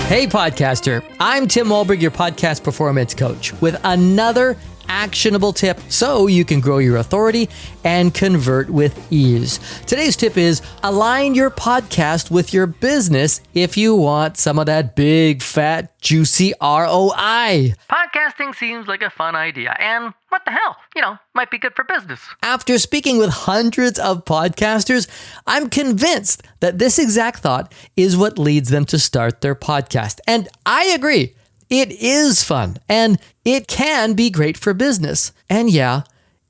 Hey podcaster, I'm Tim Wahlberg, your podcast performance coach, with another actionable tip so you can grow your authority and convert with ease. Today's tip is align your podcast with your business if you want some of that big, fat, juicy ROI. Podcasting seems like a fun idea, and what the hell, might be good for business. After speaking with hundreds of podcasters, I'm convinced that this exact thought is what leads them to start their podcast. And I agree. It is fun, and it can be great for business. And yeah,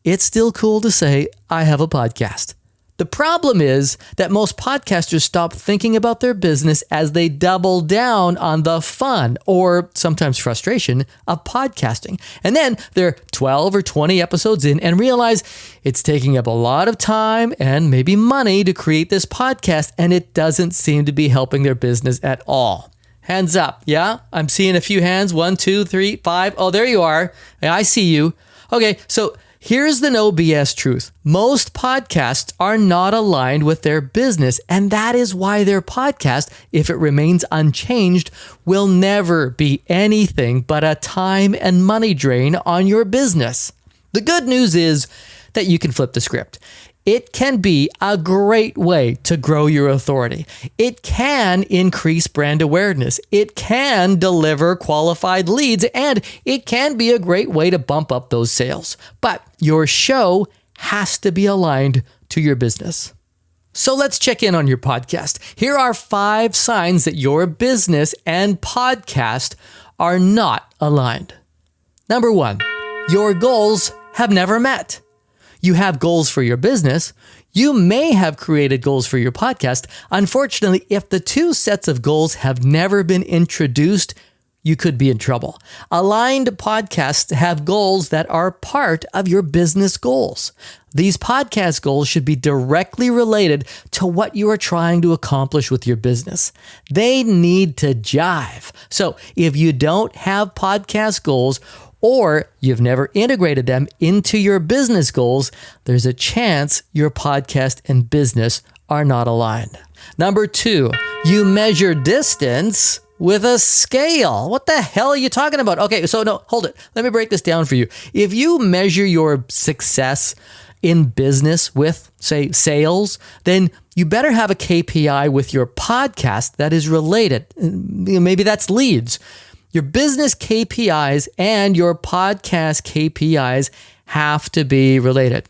it's still cool to say, I have a podcast. The problem is that most podcasters stop thinking about their business as they double down on the fun, or sometimes frustration, of podcasting. And then they're 12 or 20 episodes in and realize it's taking up a lot of time and maybe money to create this podcast, and it doesn't seem to be helping their business at all. Hands up. Yeah, I'm seeing a few hands. 1, 2, 3, 5. Oh, there you are. I see you. Okay, so here's the no BS truth. Most podcasts are not aligned with their business, and that is why their podcast, if it remains unchanged, will never be anything but a time and money drain on your business. The good news is that you can flip the script. It can be a great way to grow your authority. It can increase brand awareness. It can deliver qualified leads, and it can be a great way to bump up those sales. But your show has to be aligned to your business. So let's check in on your podcast. Here are 5 signs that your business and podcast are not aligned. Number 1, your goals have never met. You have goals for your business. You may have created goals for your podcast. Unfortunately, if the 2 sets of goals have never been introduced, you could be in trouble. Aligned podcasts have goals that are part of your business goals. These podcast goals should be directly related to what you are trying to accomplish with your business. They need to jive. So if you don't have podcast goals, or you've never integrated them into your business goals, there's a chance your podcast and business are not aligned. Number 2, you measure distance with a scale. What the hell are you talking about? Okay, so no, hold it. Let me break this down for you. If you measure your success in business with, say, sales, then you better have a KPI with your podcast that is related. Maybe that's leads. Your business KPIs and your podcast KPIs have to be related.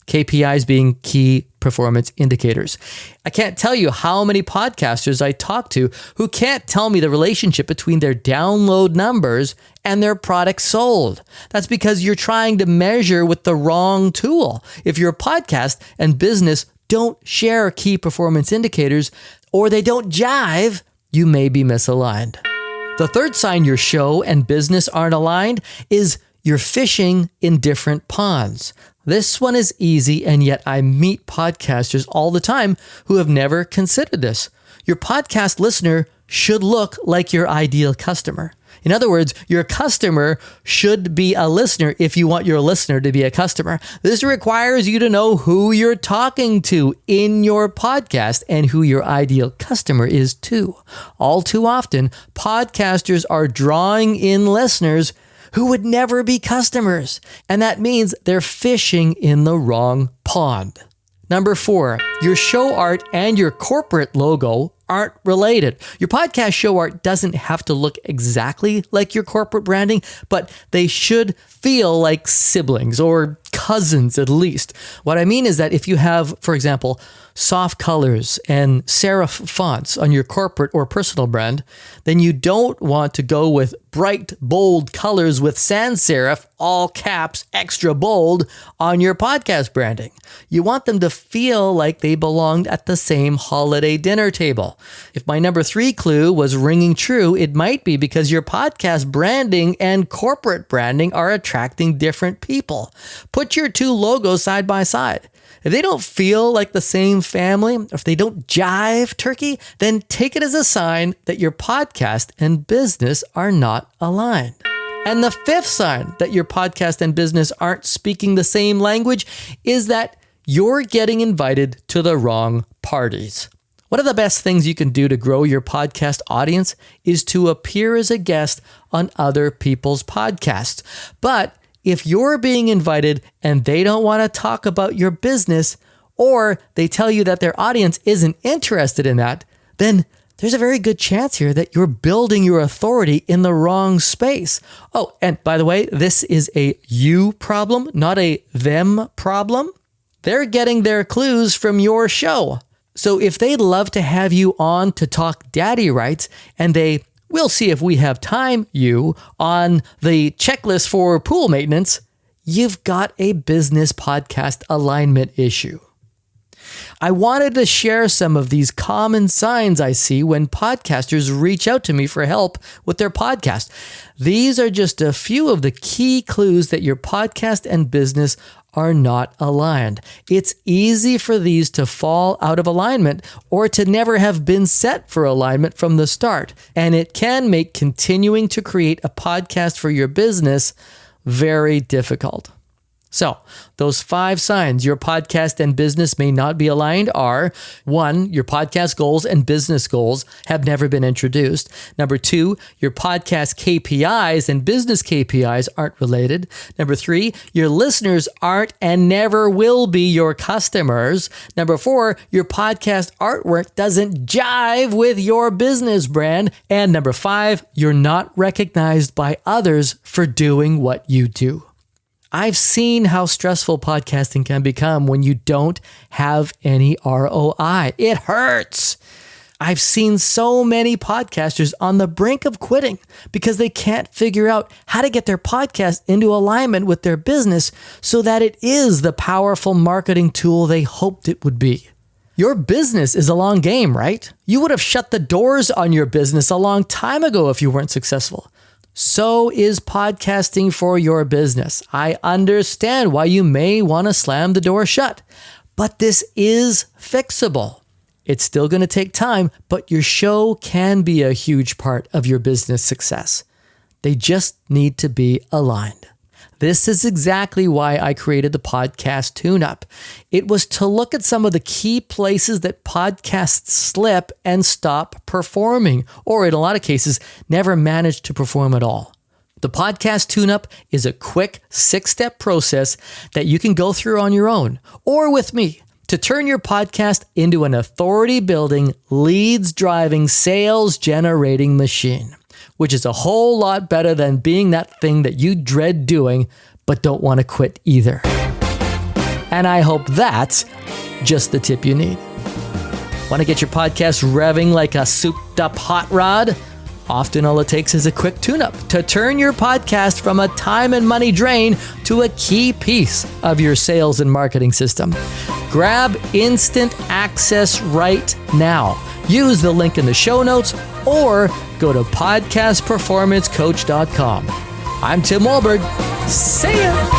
KPIs being key performance indicators. I can't tell you how many podcasters I talk to who can't tell me the relationship between their download numbers and their products sold. That's because you're trying to measure with the wrong tool. If your podcast and business don't share key performance indicators, or they don't jive, you may be misaligned. The third sign your show and business aren't aligned is you're fishing in different ponds. This one is easy, and yet I meet podcasters all the time who have never considered this. Your podcast listener should look like your ideal customer. In other words, your customer should be a listener if you want your listener to be a customer. This requires you to know who you're talking to in your podcast and who your ideal customer is too. All too often, podcasters are drawing in listeners who would never be customers, and that means they're fishing in the wrong pond. Number 4, your show art and your corporate logo aren't related. Your podcast show art doesn't have to look exactly like your corporate branding, but they should feel like siblings or cousins at least. What I mean is that if you have, for example, soft colors and serif fonts on your corporate or personal brand, then you don't want to go with bright, bold colors with sans serif, all caps, extra bold on your podcast branding. You want them to feel like they belonged at the same holiday dinner table. If my number 3 clue was ringing true, it might be because your podcast branding and corporate branding are attracting different people. Put your 2 logos side by side. If they don't feel like the same family, or if they don't jive, turkey, then take it as a sign that your podcast and business are not aligned. And the 5th sign that your podcast and business aren't speaking the same language is that you're getting invited to the wrong parties. One of the best things you can do to grow your podcast audience is to appear as a guest on other people's podcasts. But if you're being invited and they don't want to talk about your business, or they tell you that their audience isn't interested in that, then there's a very good chance here that you're building your authority in the wrong space. Oh, and by the way, this is a you problem, not a them problem. They're getting their clues from your show. So if they'd love to have you on to talk daddy rights, and they will see if we have time you on the checklist for pool maintenance, you've got a business podcast alignment issue. I wanted to share some of these common signs I see when podcasters reach out to me for help with their podcast. These are just a few of the key clues that your podcast and business are not aligned. It's easy for these to fall out of alignment or to never have been set for alignment from the start, and it can make continuing to create a podcast for your business very difficult. So, those 5 signs your podcast and business may not be aligned are: 1, your podcast goals and business goals have never been introduced. Number 2, your podcast KPIs and business KPIs aren't related. Number 3, your listeners aren't and never will be your customers. Number 4, your podcast artwork doesn't jive with your business brand. And number 5, you're not recognized by others for doing what you do. I've seen how stressful podcasting can become when you don't have any ROI. It hurts. I've seen so many podcasters on the brink of quitting because they can't figure out how to get their podcast into alignment with their business so that it is the powerful marketing tool they hoped it would be. Your business is a long game, right? You would have shut the doors on your business a long time ago if you weren't successful. So is podcasting for your business. I understand why you may want to slam the door shut, but this is fixable. It's still going to take time, but your show can be a huge part of your business success. They just need to be aligned. This is exactly why I created the podcast tune-up. It was to look at some of the key places that podcasts slip and stop performing, or in a lot of cases, never manage to perform at all. The podcast tune-up is a quick 6-step process that you can go through on your own, or with me, to turn your podcast into an authority-building, leads-driving, sales-generating machine, which is a whole lot better than being that thing that you dread doing but don't want to quit either. And I hope that's just the tip you need. Want to get your podcast revving like a souped-up hot rod? Often all it takes is a quick tune-up to turn your podcast from a time and money drain to a key piece of your sales and marketing system. Grab instant access right now. Use the link in the show notes or go to podcastperformancecoach.com. I'm Tim Wahlberg. See ya!